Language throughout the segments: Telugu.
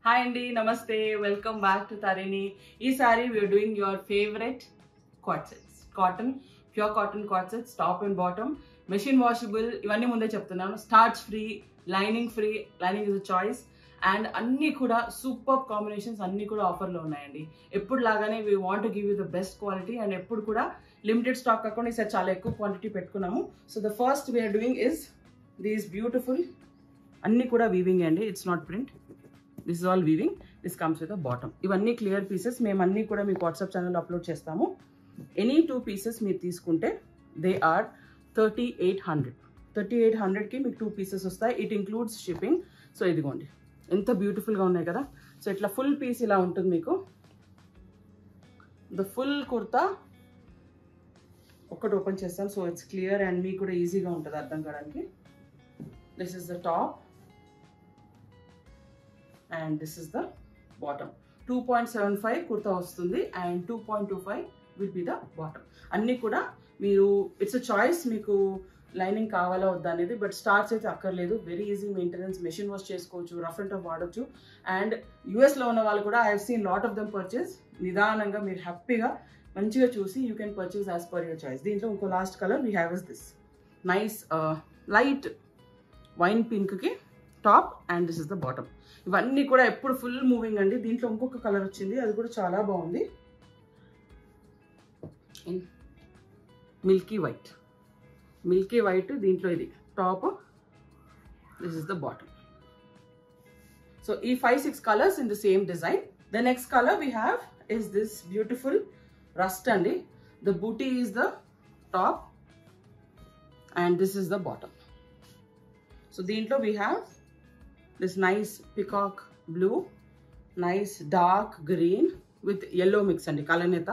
Hi Andy, Namaste, welcome back to Tarini. This saree we are doing your favorite quad sets. Pure cotton quad sets, top and bottom, machine washable, ఇవన్నీ ముందే చెప్తున్నాను. Starch free, lining is a choice. And అన్ని కూడా సూపర్ కాంబినేషన్స్ అన్ని కూడా ఆఫర్లో ఉన్నాయండి. ఎప్పుడు లాగానే we want to give you the best quality and ఎప్పుడు కూడా లిమిటెడ్ స్టాక్ కాకుండా ఈసారి చాలా ఎక్కువ క్వాంటిటీ పెట్టుకున్నాము. So the first we are doing is these beautiful అన్ని కూడా వీవింగ్ అండి, it's not print. This is all weaving. This comes with a bottom. ఇవన్నీ క్లియర్ పీసెస్ మేము అన్నీ కూడా మీకు వాట్సాప్ ఛానల్లో అప్లోడ్ చేస్తాము. ఎనీ 2 పీసెస్ మీరు తీసుకుంటే దే ఆర్ 3800. 3800కి మీకు 2 పీసెస్ వస్తాయి. It includes shipping. సో ఇదిగోండి ఎంత బ్యూటిఫుల్గా ఉన్నాయి కదా. సో ఇట్లా ఫుల్ పీస్ ఇలా ఉంటుంది మీకు. ద ఫుల్ కుర్తా ఒకటి ఓపెన్ చేస్తాను, సో ఇట్స్ క్లియర్ అండ్ మీకు కూడా ఈజీగా ఉంటుంది అర్థం కావడానికి. This is the top and this is the bottom. 2.75 kurta వస్తుంది and 2.25 will be the bottom. అన్నీ కూడా మీరు ఇట్స్ అ చాయిస్, మీకు లైనింగ్ కావాలా వద్దా అనేది. బట్ స్టార్చ్ అయితే అక్కర్లేదు, very easy maintenance, machine wash చేసుకోవచ్చు, రఫ్ అండ్ టఫ్ వాడచ్చు. అండ్ యూఎస్లో ఉన్న వాళ్ళు కూడా I have seen lot of them purchase. నిదానంగా మీరు హ్యాపీగా మంచిగా చూసి you can purchase as per your choice. దీంట్లో ఇంకో last colour we have is this nice light wine పింక్కి top and this is the bottom. ఇవన్నీ కూడా ఎప్పుడు ఫుల్ మూవింగ్ అండి. దీంట్లో ఇంకొక కలర్ వచ్చింది, అది కూడా చాలా బాగుంది, మిల్కీ వైట్. దీంట్లో ఇది top, this is the bottom. So ఈ 5-6 colours in the same design. The next colour we have is this beautiful rust అండి. The booty is the top and this is the bottom. So దీంట్లో we have this nice peacock blue, nice dark green with yellow mix అండి. కలనేత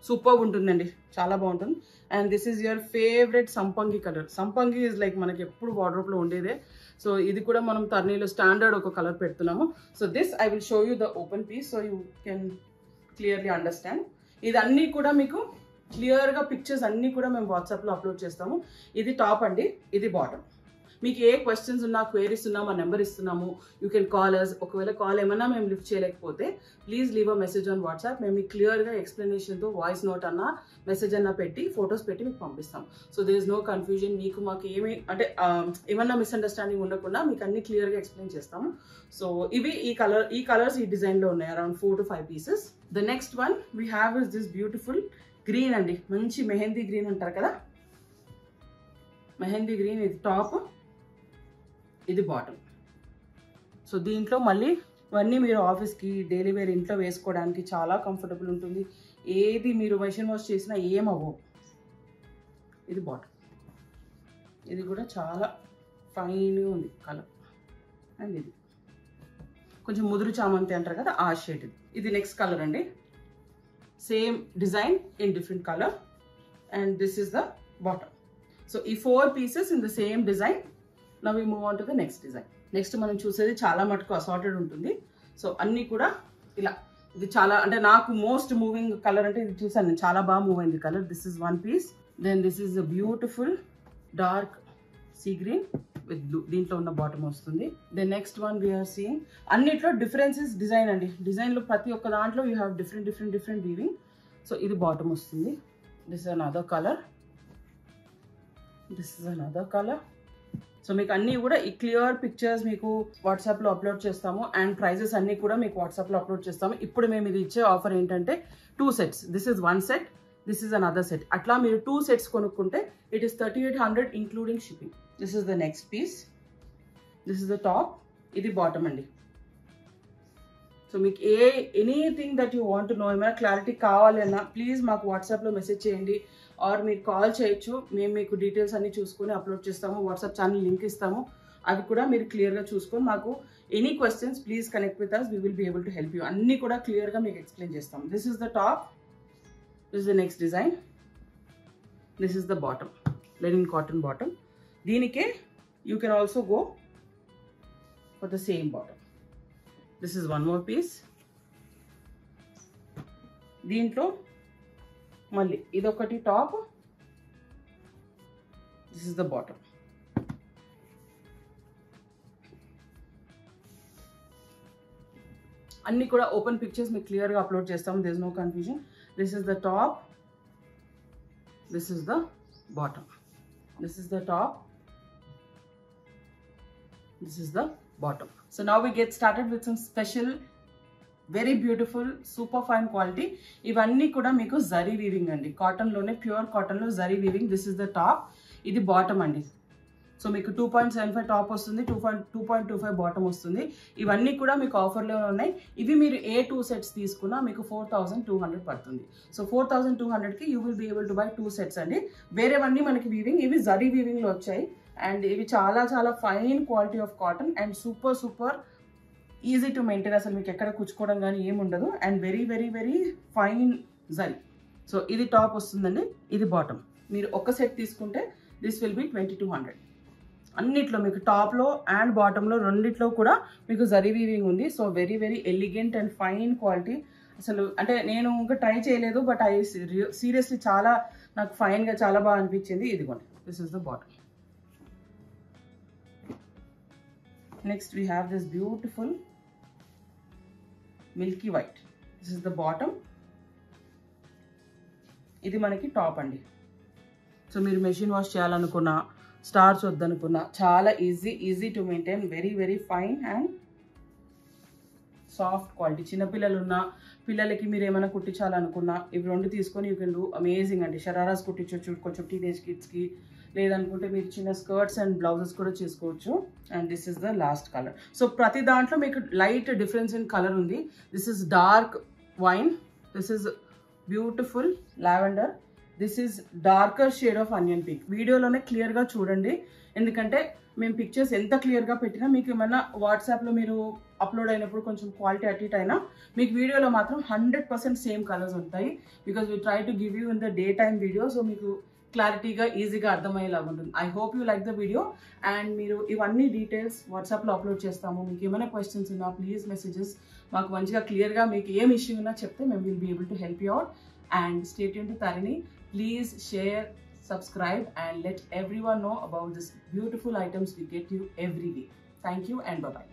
సూపర్ ఉంటుందండి, చాలా బాగుంటుంది. And this is your favourite సంపంగి కలర్. సంపంగి ఈజ్ లైక్ మనకి ఎప్పుడు వార్డ్రోబ్లో ఉండేదే. సో ఇది కూడా మనం టర్నీలో స్టాండర్డ్ ఒక కలర్ పెడుతున్నాము. So this I will show you the open piece so you can clearly understand. ఇది అన్నీ కూడా మీకు క్లియర్గా పిక్చర్స్ అన్నీ కూడా మేము వాట్సాప్లో అప్లోడ్ చేస్తాము. ఇది టాప్ అండి, ఇది బాటమ్. మీకు ఏ క్వశ్చన్స్ ఉన్నా, క్వేరీస్ ఉన్నా మా నెంబర్ ఇస్తున్నాము, యూ కెన్ కాల్ అస్. ఒకవేళ కాల్ ఏమన్నా మేము లిఫ్ట్ చేయలేకపోతే please leave a message on WhatsApp. మేము మీకు క్లియర్గా ఎక్స్ప్లెనేషన్తో వాయిస్ నోట్ అన్నా మెసేజ్ అన్నా పెట్టి ఫొటోస్ పెట్టి మీకు పంపిస్తాం. So there is no confusion. మీకు మాకు ఏమి అంటే ఏమన్నా మిస్అండర్స్టాండింగ్ ఉండకుండా మీకు అన్ని క్లియర్గా ఎక్స్ప్లెయిన్ చేస్తాము. సో ఇవి ఈ కలర్స్ ఈ డిజైన్లో ఉన్నాయి, around 4 to 5 pieces. The next one we have is this beautiful green అండి, మంచి మెహందీ గ్రీన్ అంటారు కదా, మెహందీ గ్రీన్. ఇది టాప్, ఇది బాటమ్. సో దీంట్లో మళ్ళీ ఇవన్నీ మీరు ఆఫీస్కి డైలీ వేర్ ఇంట్లో వేసుకోవడానికి చాలా కంఫర్టబుల్ ఉంటుంది. ఏది మీరు మెషిన్ వాష్ చేసినా ఏమవ్వవు. ఇది బాటమ్, ఇది కూడా చాలా ఫైన్గా ఉంది కలర్. అండ్ ఇది కొంచెం ముదురు చామంతి అంటారు కదా, ఆ షేడ్. ఇది నెక్స్ట్ కలర్ అండి, same design in different colour and this is the bottom. So ఈ 4 pieces in the same design. Now we move on to the next design. Next మనం చూసేది చాలా మటుకు అసార్టెడ్ ఉంటుంది. సో అన్నీ కూడా ఇలా, ఇది చాలా అంటే నాకు మోస్ట్ మూవింగ్ కలర్ అంటే ఇది చూసాను నేను, చాలా బాగా మూవ్ అయింది colour. This is one piece. Then this is a beautiful dark sea green with blue. దీంట్లో ఉన్న బాటమ్ వస్తుంది. Then next one we are seeing అన్నిట్లో డిఫరెన్సెస్ డిజైన్ అండి. డిజైన్లో ప్రతి ఒక్క దాంట్లో you have different weaving. So ఇది బాటమ్ వస్తుంది. This is another colour, this is another colour. So మీకు అన్నీ కూడా ఈ క్లియర్ పిక్చర్స్ మీకు వాట్సాప్లో అప్లోడ్ చేస్తాము అండ్ ప్రైజెస్ అన్నీ కూడా మీకు వాట్సాప్లో అప్లోడ్ చేస్తాము. ఇప్పుడు మేము ఇది ఇచ్చే ఆఫర్ ఏంటంటే 2 sets. This is 1 set, this is another set. అట్లా మీరు 2 sets కొనుక్కుంటే it is 3800 including shipping. This is the next piece, this is the top, ఇది బాటమ్ అండి. సో మీకు anything that you want to know, ఏమైనా క్లారిటీ కావాలి అన్నా ప్లీజ్ మాకు వాట్సాప్లో మెసేజ్ చేయండి ఆర్ మీరు కాల్ చేయొచ్చు. మేము మీకు డీటెయిల్స్ అన్ని చూసుకొని అప్లోడ్ చేస్తాము. వాట్సాప్ ఛానల్ లింక్ ఇస్తాము, అది కూడా మీరు క్లియర్గా చూసుకొని మాకు any questions please connect with us, we will be able to help you. అన్నీ కూడా క్లియర్గా మీకు ఎక్స్ప్లెయిన్ చేస్తాము. This is the top, this is the next design, this is the bottom, linen cotton bottom. దీనికే you can also go for the same bottom. This is one more piece. దీంట్లో మళ్ళీ ఇదొకటి top, this is the bottom. అన్ని కూడా ఓపెన్ పిక్చర్స్ మీకు క్లియర్గా అప్లోడ్ చేస్తాము. There is no confusion. This is the top, this is the bottom, this is the top, this is the bottom. So now we get started with some special, very beautiful, super fine quality. ఇవన్నీ కూడా మీకు జరీ వీవింగ్ అండి, కాటన్ లోనే, ప్యూర్ కాటన్ లో zari weaving. This is the top, ఇది బాటమ్ అండి. సో మీకు 2.75 టాప్ వస్తుంది, 2.25 బాటమ్ వస్తుంది. ఇవన్నీ కూడా మీకు ఆఫర్లో ఉన్నాయి. ఇవి మీరు ఏ 2 సెట్స్ తీసుకున్నా మీకు 4200 పడుతుంది. సో 4200కి you will be able to buy 2 sets అండి. వేరేవన్నీ మనకి వీవింగ్, ఇవి జరీ వీవింగ్లో వచ్చాయి. అండ్ ఇవి చాలా చాలా fine quality of cotton and super super easy to maintain. అసలు మీకు ఎక్కడ కుచ్చుకోవడం కానీ ఏముండదు. And very very very fine zari. So ఇది టాప్ వస్తుందండి, ఇది బాటమ్. మీరు ఒక సెట్ తీసుకుంటే దిస్ విల్ బి 2200. అన్నిట్లో మీకు టాప్లో అండ్ బాటంలో రెండిట్లో కూడా మీకు జరీ వీవింగ్ ఉంది. So very very elegant and fine quality. అసలు అంటే నేను ఇంకా ట్రై చేయలేదు, బట్ ఐ సీరియస్లీ చాలా నాకు ఫైన్గా చాలా బాగా అనిపించింది. ఇదిగోండి, this is the bottom. Next we have this beautiful milky white. This is the bottom. ఇది మనకి టాప్ అండి. సో మీరు మెషిన్ వాష్ చేయాలనుకున్నా, స్టార్చ్ వద్దనుకున్నా చాలా easy to maintain. Very very fine and soft quality. చిన్నపిల్లలు ఉన్న పిల్లలకి మీరు ఏమైనా కుట్టించాలనుకున్నా ఇవి రెండు తీసుకొని యూ కెన్ డూ అమేజింగ్ అండి. షరారాస్ కుట్టించవచ్చు కొంచెం టీనేజ్ కిడ్స్కి, లేదనుకుంటే మీరు చిన్న స్కర్ట్స్ అండ్ బ్లౌజెస్ కూడా చేసుకోవచ్చు. And this is the last colour. So ప్రతి దాంట్లో మీకు లైట్ డిఫరెన్స్ ఇన్ కలర్ ఉంది. This is dark wine, this is beautiful lavender, this is darker shade of onion pink. వీడియోలోనే క్లియర్గా చూడండి, ఎందుకంటే మేము పిక్చర్స్ ఎంత క్లియర్గా పెట్టినా మీకు ఏమన్నా వాట్సాప్లో మీరు అప్లోడ్ అయినప్పుడు కొంచెం క్వాలిటీ అటు ఇటు అయినా మీకు వీడియోలో మాత్రం 100% సేమ్ కలర్స్ ఉంటాయి. Because we try to give you in the day time video. So మీకు క్లారిటీగా ఈజీగా అర్థమయ్యేలాగా ఉంటుంది. I hope you like the video. And మీరు ఇవన్నీ డీటెయిల్స్ వాట్సాప్లో అప్లోడ్ చేస్తాము. మీకు ఏమైనా క్వశ్చన్స్ ఉన్నా ప్లీజ్ మెసేజెస్ మాకు మంచిగా క్లియర్గా మీకు ఏం ఇష్యూ ఉన్నా చెప్తే మేము will be able to help you out. And stay tune to Tarini. Please share, subscribe and let everyone know about this beautiful items we get you every week. Thank you and bye-bye.